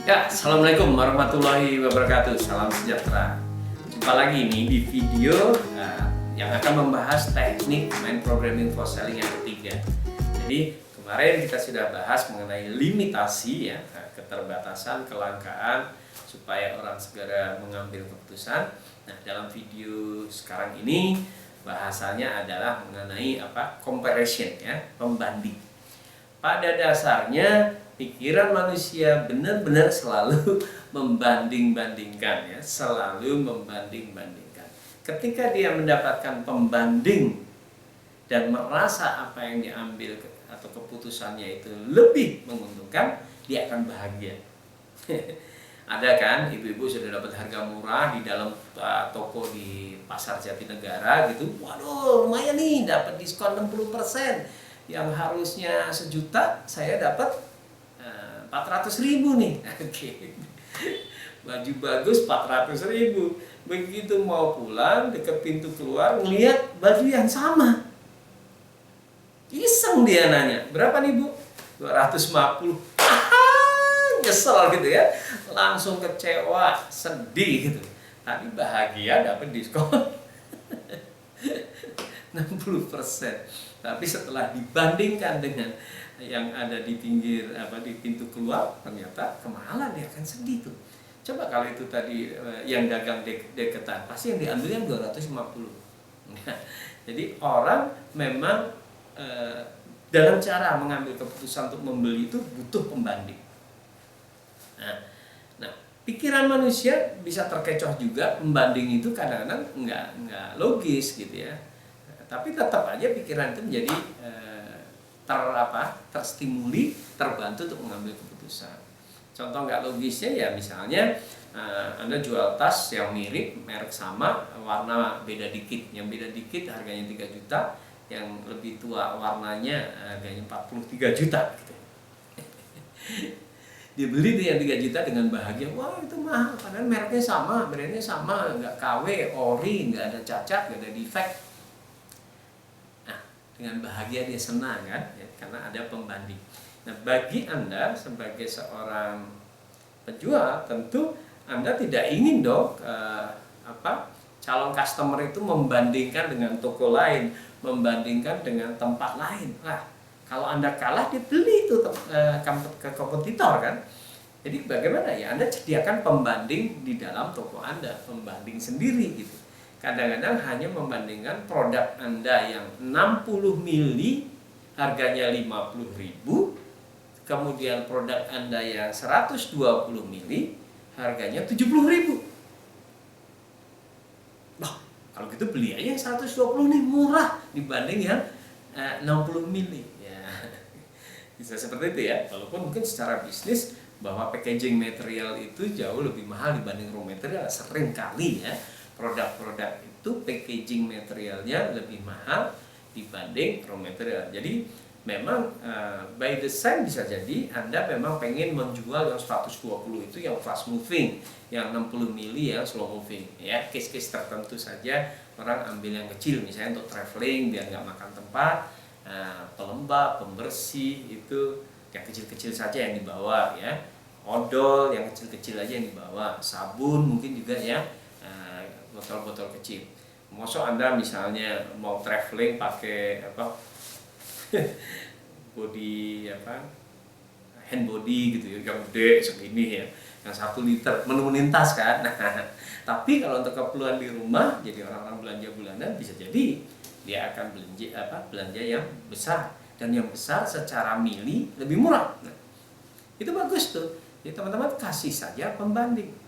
Ya, Assalamualaikum warahmatullahi wabarakatuh. Salam sejahtera. Jumpa lagi nih di video yang akan membahas teknik main programming for selling yang ketiga. Jadi kemarin kita sudah bahas mengenai limitasi ya, keterbatasan, kelangkaan supaya orang segera mengambil keputusan. Nah, dalam video sekarang ini bahasanya adalah mengenai comparison ya, pembanding. Pada dasarnya pikiran manusia benar-benar selalu membanding-bandingkan ya, selalu membanding-bandingkan. Ketika dia mendapatkan pembanding dan merasa apa yang diambil atau keputusannya itu lebih menguntungkan, dia akan bahagia. Ada kan ibu-ibu sudah dapat harga murah di dalam toko di Pasar Jatinegara gitu. Waduh, lumayan nih dapat diskon 60%. Yang harusnya 1 juta saya dapat 400.000 nih. Oke. Baju bagus 400.000. Begitu mau pulang dekat pintu keluar ngelihat baju yang sama. Iseng dia nanya, berapa nih Bu? 250. Nyesel gitu ya. Langsung kecewa, sedih gitu. Tadi bahagia dapat diskon 60%. Tapi setelah dibandingkan dengan yang ada di pinggir di pintu keluar, ternyata kemahalan, dia akan sedih tuh. Coba kalau itu tadi yang dagang deketan, pasti yang diambil yang 250. Jadi orang memang dalam cara mengambil keputusan untuk membeli itu butuh pembanding. Nah, pikiran manusia bisa terkecoh juga. Pembanding itu kadang-kadang nggak logis gitu ya. Tapi tetap aja pikiran itu menjadi terstimuli, terbantu untuk mengambil keputusan. Contoh nggak logisnya ya misalnya Anda jual tas yang mirip, merek sama, warna beda dikit. Yang beda dikit harganya 3 juta, yang lebih tua warnanya harganya 43 juta gitu. Dia beli tuh yang 3 juta dengan bahagia, wah itu mahal, padahal mereknya sama, brandnya sama, nggak KW, ori, nggak ada cacat, nggak ada defect. Dengan bahagia dia senang kan ya, karena ada pembanding. Nah, bagi Anda sebagai seorang penjual, tentu Anda tidak ingin dong calon customer itu membandingkan dengan toko lain, membandingkan dengan tempat lain. Nah, kalau Anda kalah, dia beli itu ke kompetitor kan. Jadi bagaimana ya, Anda sediakan pembanding di dalam toko Anda, pembanding sendiri gitu. Kadang-kadang hanya membandingkan produk Anda yang 60 mili harganya 50.000, kemudian produk Anda yang 120 mili harganya 70.000. Bah, kalau gitu beli aja yang 120 nih, murah dibanding yang 60 mili. Ya. Bisa seperti itu ya. Walaupun mungkin secara bisnis bahwa packaging material itu jauh lebih mahal dibanding raw material, sering kali ya. Produk-produk itu packaging materialnya lebih mahal dibanding raw material. Jadi memang by design bisa jadi Anda memang pengen menjual yang 120 itu yang fast moving, yang 60 mili yang slow moving ya. Case-case tertentu saja orang ambil yang kecil, misalnya untuk traveling biar nggak makan tempat, pelembab, pembersih itu yang kecil-kecil saja yang dibawa ya. Odol yang kecil-kecil aja yang dibawa, sabun mungkin juga ya, botol-botol kecil. Mosok Anda misalnya mau traveling pakai body hand body gitu ya, yang gede segini ya, yang 1 liter menemuin tas kan. Nah, tapi kalau untuk keperluan di rumah, jadi orang-orang belanja bulanan, bisa jadi dia akan belanja yang besar, dan yang besar secara mili lebih murah. Nah, itu bagus tuh. Jadi teman-teman kasih saja pembanding.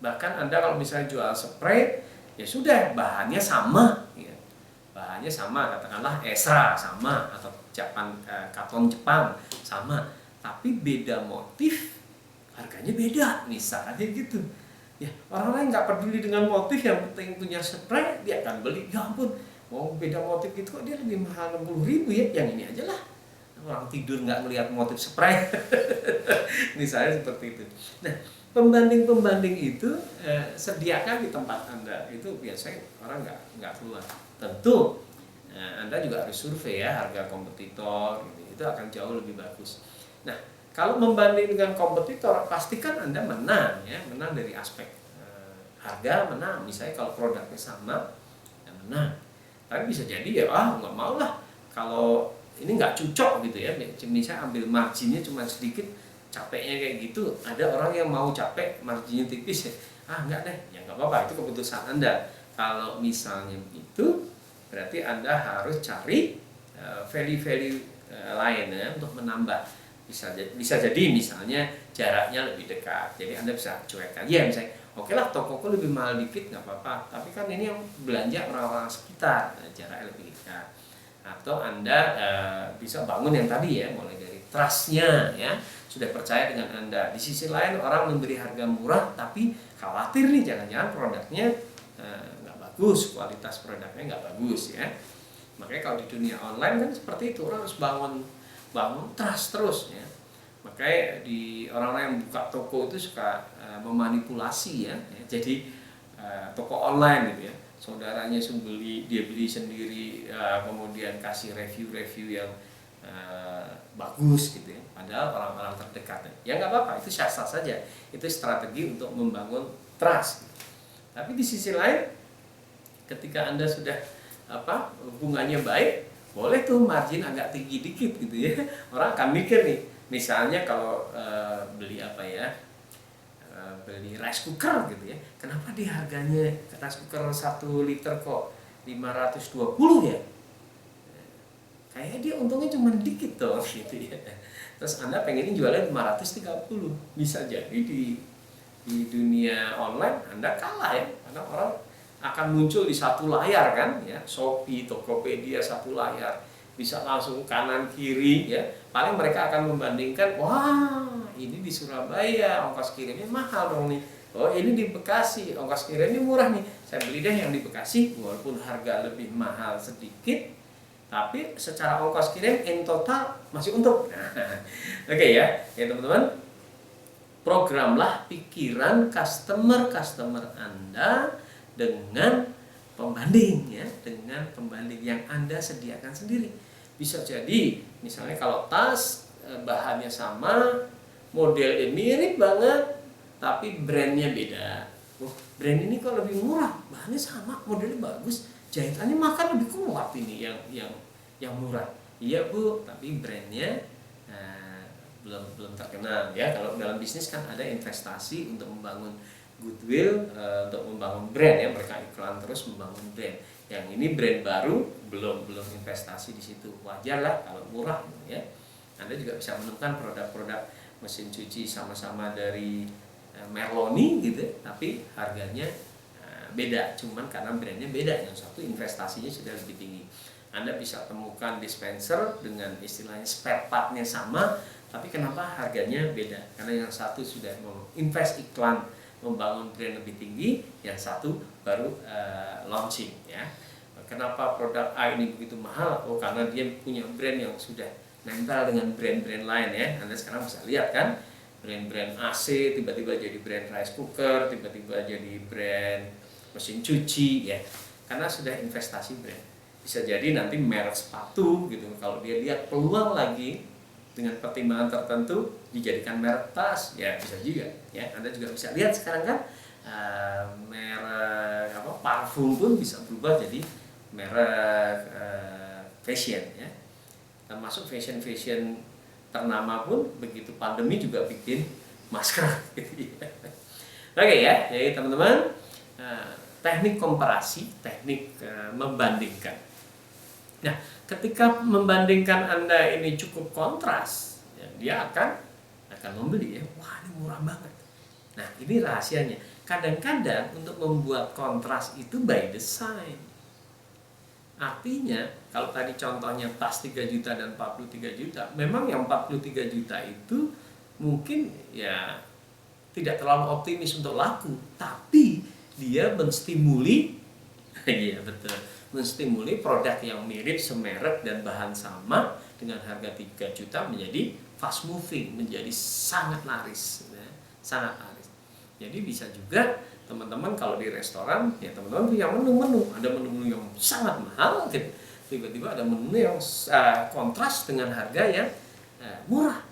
Bahkan Anda kalau misalnya jual spray, ya sudah bahannya sama ya. Bahannya sama, katakanlah Esra sama, atau katon Jepang sama, tapi beda motif, harganya beda, misalnya gitu ya. Orang lain nggak peduli dengan motif, yang penting punya spray dia akan beli. Ya ampun, mau beda motif itu kok dia lebih mahal 60.000 ya, yang ini aja lah, orang tidur nggak melihat motif spray. Misalnya seperti itu. Nah, pembanding-pembanding itu sediakan di tempat Anda. Itu biasanya orang nggak keluar. Tentu Anda juga harus survei ya harga kompetitor gitu. Itu akan jauh lebih bagus. Nah, Kalau membanding dengan kompetitor, pastikan Anda menang ya, menang dari aspek harga, menang. Misalnya kalau produknya sama, ya menang. Tapi bisa jadi ya, nggak mau lah kalau ini nggak cocok gitu ya. Misalnya ambil marginnya cuma sedikit, capeknya kayak gitu. Ada orang yang mau capek, marginnya tipis ya. Nggak deh, ya nggak apa-apa, itu keputusan Anda. Kalau misalnya itu, berarti Anda harus cari value-value lain ya, untuk menambah. Bisa jadi misalnya jaraknya lebih dekat, jadi Anda bisa cuekkan ya, misalnya oke lah tokoku lebih mahal dikit nggak apa-apa, tapi kan ini yang belanja orang-orang sekitar, jaraknya lebih dekat. Atau Anda bisa bangun yang tadi ya, mulai dari trustnya ya, sudah percaya dengan Anda. Di sisi lain orang memberi harga murah tapi khawatir nih jangan-jangan produknya nggak bagus, kualitas produknya nggak bagus ya. Makanya kalau di dunia online kan seperti itu, orang harus bangun trust terus ya. Makanya di orang-orang yang buka toko itu suka memanipulasi ya. Jadi toko online gitu ya, saudaranya dia beli sendiri, kemudian kasih review yang bagus gitu ya, padahal orang-orang terdekat ya nggak apa-apa, itu sah-sah saja, itu strategi untuk membangun trust. Tapi di sisi lain, ketika Anda sudah hubungannya baik, boleh tuh margin agak tinggi dikit gitu ya. Orang akan mikir nih, misalnya kalau beli beli rice cooker gitu ya, kenapa di harganya rice cooker 1 liter kok 520 ya, kayaknya dia untungnya cuma dikit dong gitu ya. Terus Anda pengen jualnya 530, bisa jadi di dunia online Anda kalah ya, karena orang akan muncul di satu layar kan ya, Shopee, Tokopedia satu layar, bisa langsung kanan kiri ya. Paling mereka akan membandingkan, wah ini di Surabaya ongkos kirimnya mahal dong nih, oh ini di Bekasi ongkos kirimnya murah nih, saya beli deh yang di Bekasi walaupun harga lebih mahal sedikit, tapi secara ongkos kirim in total masih untung. Oke ya teman-teman, programlah pikiran customer Anda dengan pembanding ya, dengan pembanding yang Anda sediakan sendiri. Bisa jadi misalnya kalau tas bahannya sama, modelnya mirip banget, tapi brandnya beda. Brand ini kok lebih murah, bahannya sama, modelnya bagus, jahitannya makan lebih kuat ini yang murah. Iya Bu, tapi brandnya belum terkenal ya. Kalau dalam bisnis kan ada investasi untuk membangun goodwill, untuk membangun brand ya, mereka iklan terus membangun brand. Yang ini brand baru, belum investasi di situ, wajar lah kalau murah ya. Anda juga bisa menemukan produk-produk mesin cuci sama-sama dari Merloni gitu, tapi harganya beda, cuman karena brandnya beda, yang satu investasinya sudah lebih tinggi. Anda bisa temukan dispenser dengan istilahnya spare partnya sama, tapi kenapa harganya beda? Karena yang satu sudah invest iklan, membangun brand lebih tinggi, yang satu baru launching ya. Kenapa produk A ini begitu mahal? Oh, karena dia punya brand yang sudah nempel dengan brand-brand lain ya. Anda sekarang bisa lihat kan, brand-brand AC tiba-tiba jadi brand rice cooker, tiba-tiba jadi brand mesin cuci ya, karena sudah investasi brand. Bisa jadi nanti merek sepatu gitu, kalau dia lihat peluang lagi dengan pertimbangan tertentu dijadikan merek tas ya, bisa juga ya. Anda juga bisa lihat sekarang kan merek parfum pun bisa berubah jadi merek fashion ya, termasuk fashion ternama pun begitu pandemi juga bikin masker gitu ya. Oke ya, jadi teman-teman, teknik komparasi, teknik membandingkan. Nah, ketika membandingkan Anda ini cukup kontras, ya, dia akan membeli ya. Wah, ini murah banget. Nah, ini rahasianya. Kadang-kadang untuk membuat kontras itu by design. Artinya, kalau tadi contohnya tas 3 juta dan 43 juta, memang yang 43 juta itu mungkin ya tidak terlalu optimis untuk laku, tapi dia menstimuli iya betul, menstimuli produk yang mirip, semerek dan bahan sama dengan harga 3 juta menjadi fast moving, menjadi sangat laris ya, sangat laris. Jadi bisa juga teman-teman kalau di restoran ya, teman-teman punya menu-menu, ada menu-menu yang sangat mahal gitu. Tiba-tiba ada menu yang kontras dengan harga yang murah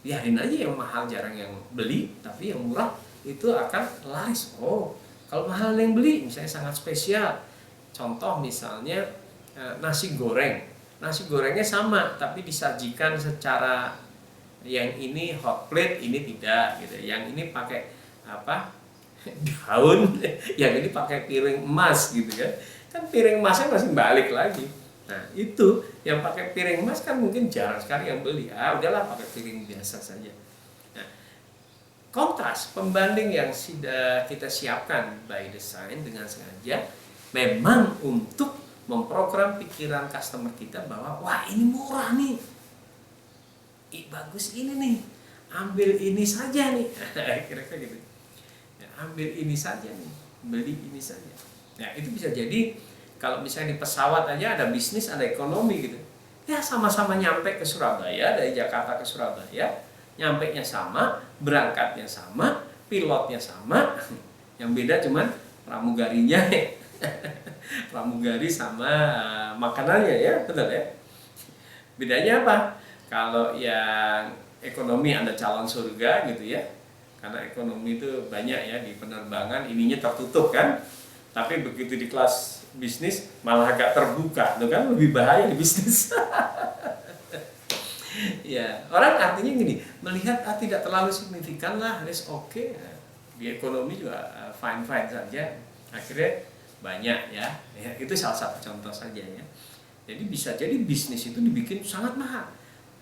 biarin aja yang mahal jarang yang beli, tapi yang murah itu akan laris. Oh, kalau mahal yang beli misalnya sangat spesial. Contoh misalnya nasi goreng. Nasi gorengnya sama tapi disajikan secara yang ini hot plate, ini tidak gitu. Yang ini pakai apa? Daun, yang ini pakai piring emas gitu kan. Kan piring emasnya masih balik lagi. Nah, itu yang pakai piring emas kan mungkin jarang sekali yang beli. Udahlah pakai piring biasa saja. Nah, kontras pembanding yang sudah kita siapkan by design dengan sengaja memang untuk memprogram pikiran customer kita bahwa wah ini murah nih. Bagus ini nih. Ambil ini saja nih. Kira-kira gitu. Ya, ambil ini saja nih. Beli ini saja. Nah, itu bisa jadi kalau misalnya di pesawat aja ada bisnis, ada ekonomi gitu. Ya sama-sama nyampe ke Surabaya, dari Jakarta ke Surabaya, nyampenya sama, berangkatnya sama, pilotnya sama. Yang beda cuman pramugarinya. Pramugari sama makanannya ya, betul ya. Bedanya apa? Kalau yang ekonomi ada calon surga gitu ya. Karena ekonomi itu banyak ya di penerbangan, ininya tertutup kan. Tapi begitu di kelas bisnis malah agak terbuka, itu kan lebih bahaya di bisnis. Ya, orang artinya gini, melihat tidak terlalu signifikan lah, is oke. Di ekonomi juga fine saja. Akhirnya banyak ya. Itu salah satu contoh saja ya. Jadi bisa jadi bisnis itu dibikin sangat mahal.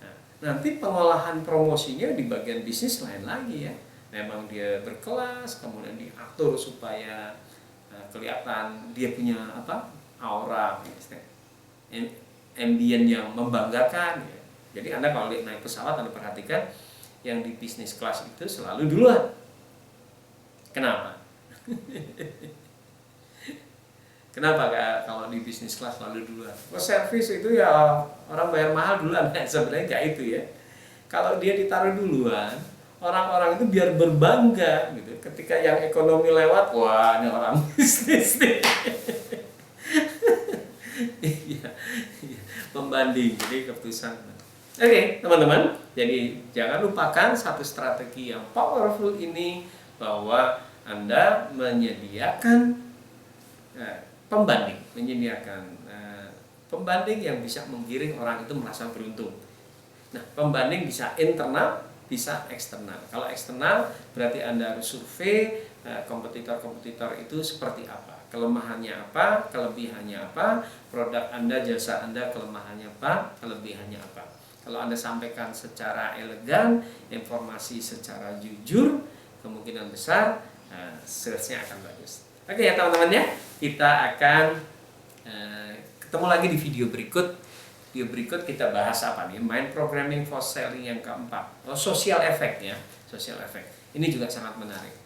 Nah, nanti pengolahan promosinya di bagian bisnis lain lagi ya. Memang dia berkelas, kemudian diatur supaya kelihatan dia punya aura, ambient yang membanggakan. Ya. Jadi Anda kalau naik pesawat Anda perhatikan yang di bisnis kelas itu selalu duluan. Kenapa? Kenapa kalau di bisnis kelas selalu duluan? Servis itu ya orang bayar mahal duluan. Sebenarnya nggak itu ya. Kalau dia ditaruh duluan, orang-orang itu biar berbangga gitu. Ketika yang ekonomi lewat, wah ini orang bisnis nih. Iya, pembanding, jadi keputusan. Oke, teman-teman. Jadi jangan lupakan satu strategi yang powerful ini, bahwa Anda menyediakan pembanding yang bisa menggiring orang itu merasa beruntung. Nah, pembanding bisa internal, bisa eksternal. Kalau eksternal berarti Anda harus survei kompetitor-kompetitor itu seperti apa, kelemahannya apa, kelebihannya apa, produk Anda, jasa Anda, kelemahannya apa, kelebihannya apa. Kalau Anda sampaikan secara elegan, informasi secara jujur, kemungkinan besar salesnya akan bagus. Oke ya teman-teman ya, kita akan ketemu lagi di video berikut. Video berikut kita bahas apa nih? Mind programming for selling yang keempat. Social effect ya, social effect. Ini juga sangat menarik.